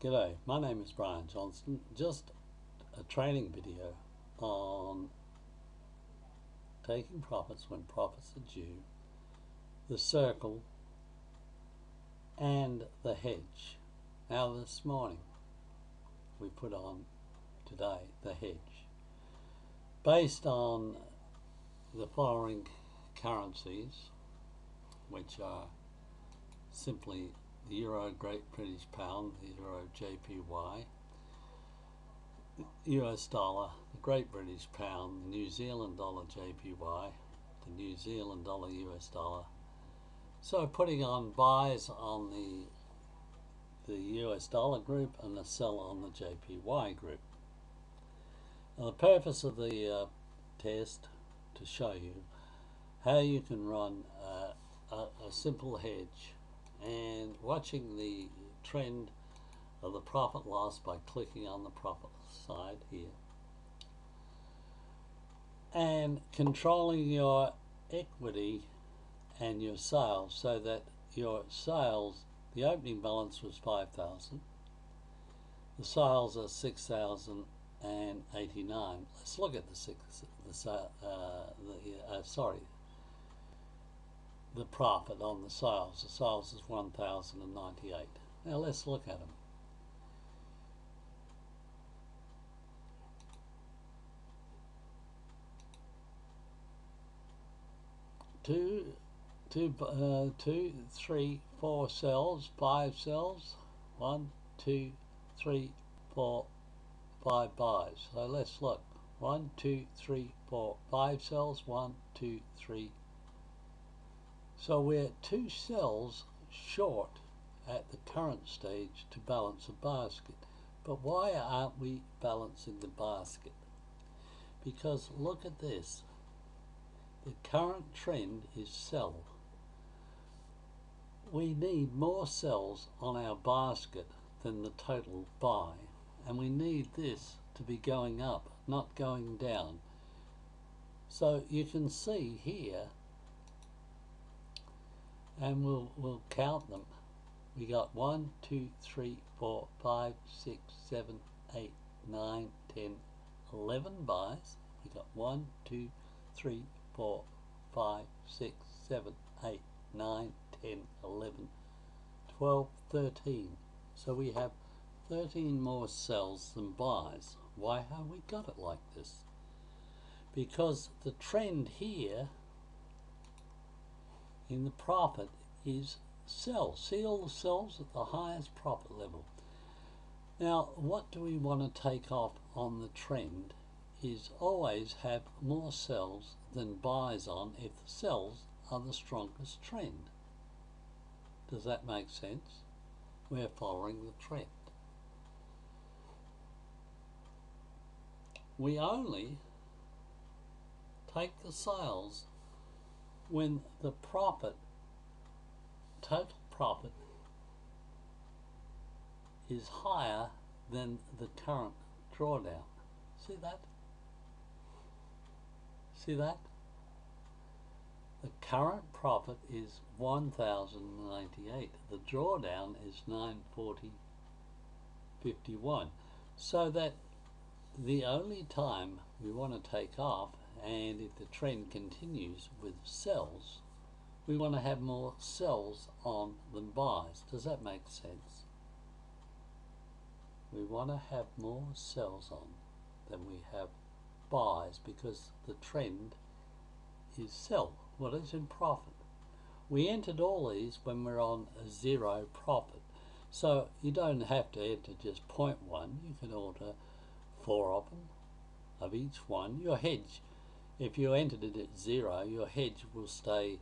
G'day, my name is Brian Johnston. Just a training video on taking profits when profits are due, the circle and the hedge. Now this morning we put on today the hedge based on the following currencies, which are simply the Euro, Great British Pound, the Euro JPY, US dollar, the Great British Pound, the New Zealand dollar JPY, the New Zealand dollar US dollar. So putting on buys on the US dollar group and the sell on the JPY group. Now the purpose of the test to show you how you can run a simple hedge and watching the trend of the profit loss by clicking on the profit side here and controlling your equity and your sales, so that your sales, the opening balance was 5,000, the sales are 6,089. Let's look at the profit on the sales. The sales is 1,098. Now let's look at them. Two, 3, 4 cells, 5 cells, 1, 2, 3, 4, 5 buys. So let's look. 1, 2, 3, 4, 5 cells, 1, 2, 3. So we're 2 cells short at the current stage to balance a basket. But why aren't we balancing the basket? Because look at this. The current trend is sell. We need more cells on our basket than the total buy, and we need this to be going up, not going down. So you can see here, and we'll count them. We got 1, 2, 3, 4, 5, 6, 7, 8, 9, 10, 11 buys. We got 1, 2, 3, 4, 5, 6, 7, 8, 9, 10, 11, 12, 13. So we have 13 more cells than buys. Why have we got it like this? Because the trend here in the profit is sell. See all the cells at the highest profit level. Now what do we want to take off on the trend is always have more cells than buys on if the cells are the strongest trend. Does that make sense? We're following the trend. We only take the sales when the profit, total profit, is higher than the current drawdown. See that? See that? The current profit is 1,098. The drawdown is 940.51. So that the only time we want to take off, and if the trend continues with sells, we want to have more sells on than buys. Does that make sense? We want to have more sells on than we have buys, because the trend is sell. What is in profit? We entered all these when we're on a 0 profit. So you don't have to enter just 0.1. You can enter 4 of them, of each one. Your hedge, if you entered it at 0, your hedge will stay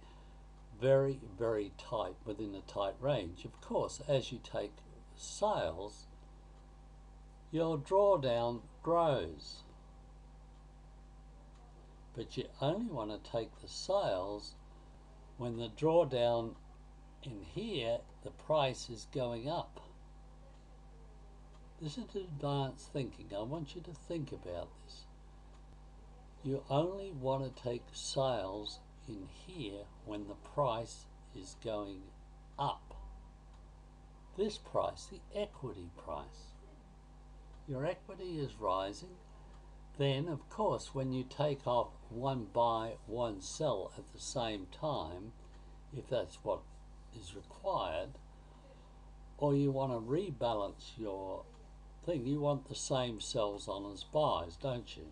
very, very tight, within a tight range. Of course, as you take sales, your drawdown grows. But you only want to take the sales when the drawdown in here, the price is going up. This is advanced thinking. I want you to think about this. You only want to take sales in here when the price is going up. this price, the equity price. Your equity is rising. Then, of course, when you take off one buy, one sell at the same time, if that's what is required, or you want to rebalance your thing, you want the same sells on as buys, don't you?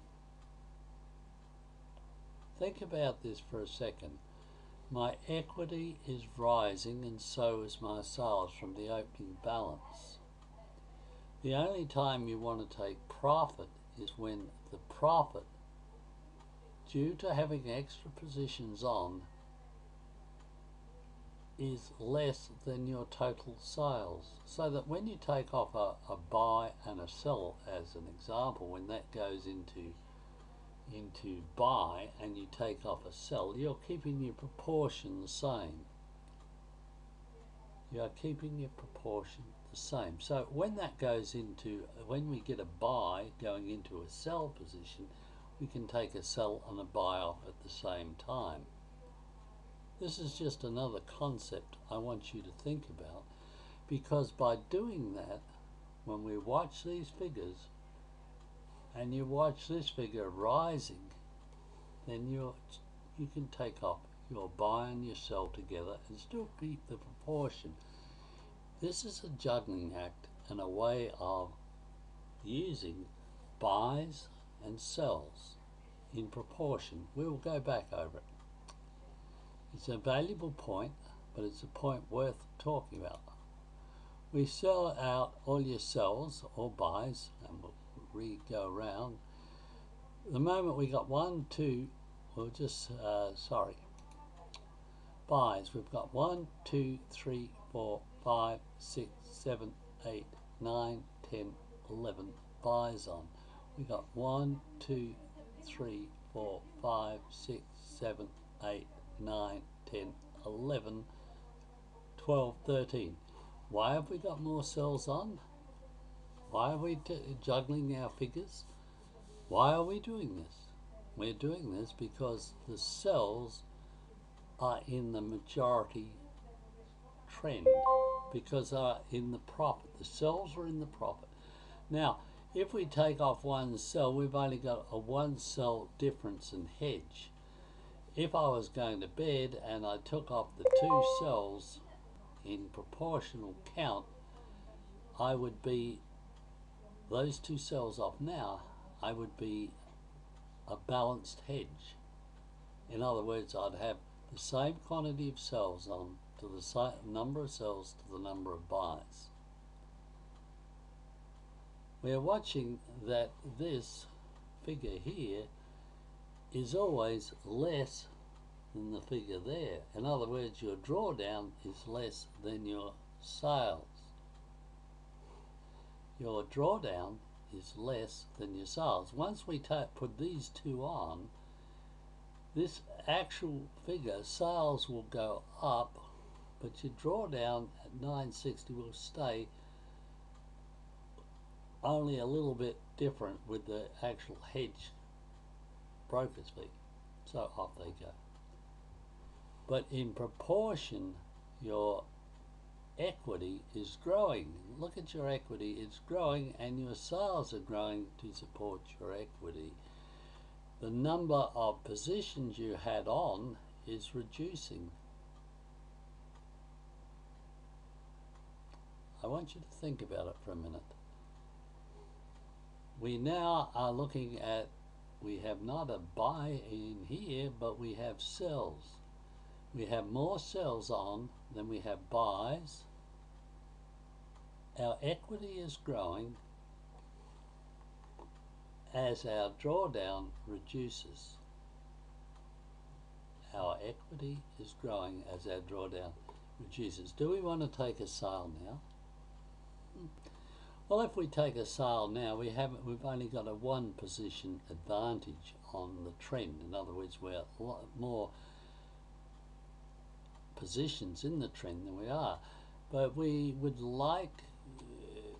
Think about this for a second. My equity is rising and so is my sales from the opening balance. The only time you want to take profit is when the profit, due to having extra positions on, is less than your total sales. So that when you take off a buy and a sell, as an example, when that goes into buy and you take off a sell, you're keeping your proportion the same. You are keeping your proportion the same. So when that goes into, when we get a buy going into a sell position, we can take a sell and a buy off at the same time. This is just another concept I want you to think about, because by doing that, when we watch these figures and you watch this figure rising, then you can take off your buy and your sell together and still keep the proportion. This is a juggling act and a way of using buys and sells in proportion. We will go back over it. It's a valuable point, but it's a point worth talking about. We sell out all your sells or buys, and we'll go around. The moment we got buys, we've got 1, 2, 3, 4, 5, 6, 7, 8, 9, 10, 11 buys on. We got 1, 2, 3, 4, 5, 6, 7, 8, 9, 10, 11, 12, 13. Why have we got more sells on? Why are we juggling our figures? Why are we doing this? We're doing this because the sells are in the majority trend, because they are in the profit. The sells are in the profit. Now, if we take off one sell, we've only got a one sell difference in hedge. If I was going to bed and I took off the two sells in proportional count, I would be, those two sells off now, I would be a balanced hedge. In other words, I'd have the same quantity of sells on to the same number of sells to the number of buys. We're watching that this figure here is always less than the figure there. In other words, your drawdown is less than your sales. Your drawdown is less than your sales. Once we put these two on, this actual figure, sales will go up, but your drawdown at 960 will stay only a little bit different with the actual hedge broker's fee. So off they go. But in proportion, your equity is growing. Look at your equity, it's growing, and your sales are growing to support your equity. The number of positions you had on is reducing. I want you to think about it for a minute. We now are looking at, we have not a buy in here, but we have sells. We have more sells on than we have buys. Our equity is growing as our drawdown reduces. Our equity is growing as our drawdown reduces. Do we want to take a sale now? Well, if we take a sale now, we've only got a one position advantage on the trend. In other words, we're a lot more positions in the trend than we are. But we would like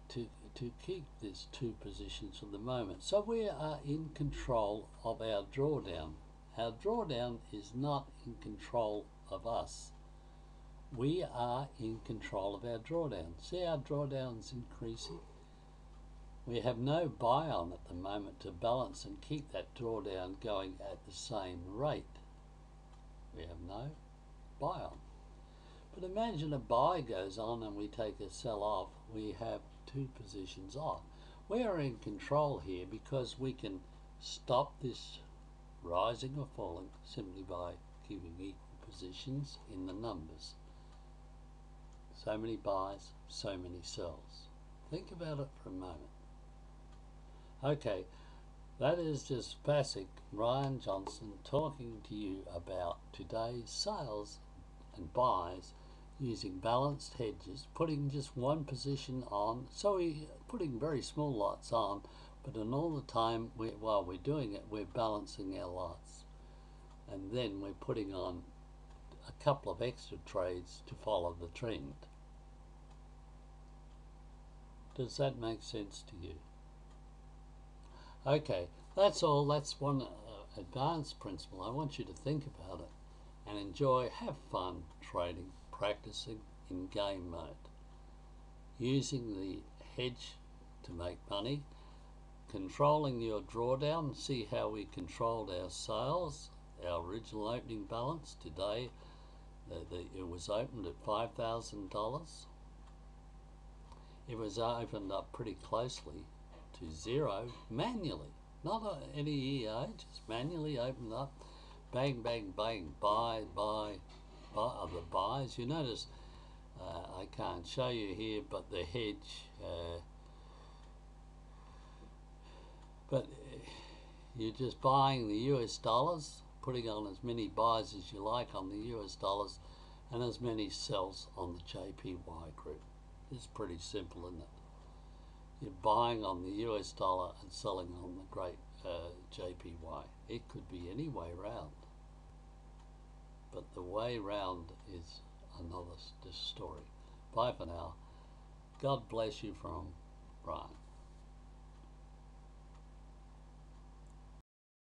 to keep this two positions for the moment. So we are in control of our drawdown. Our drawdown is not in control of us. we are in control of our drawdown. See our drawdown's increasing? We have no buy on at the moment to balance and keep that drawdown going at the same rate. We have no buy on. But imagine a buy goes on and we take a sell off, we have two positions off. We are in control here because we can stop this rising or falling simply by keeping equal positions in the numbers. So many buys, so many sells. Think about it for a moment. Okay, that is just basic Ryan Johnson talking to you about today's sales and buys using balanced hedges, putting just one position on. So we're putting very small lots on, but in all the time while we're doing it, we're balancing our lots. And then we're putting on a couple of extra trades to follow the trend. Does that make sense to you? Okay, that's all. That's one advanced principle. I want you to think about it and enjoy, have fun trading, practicing in game mode. Using the hedge to make money, controlling your drawdown. See how we controlled our sales, our original opening balance today. It was opened at $5,000. It was opened up pretty closely to zero manually, not any EA, just manually opened up, bang, bang, bang, buy of the buys. You notice I can't show you here, but the hedge, but you're just buying the US dollars, putting on as many buys as you like on the US dollars, and as many sells on the JPY group. It's pretty simple, isn't it? You're buying on the US dollar and selling on the great JPY. It could be any way round, but the way round is another story. Bye for now. God bless you from Brian.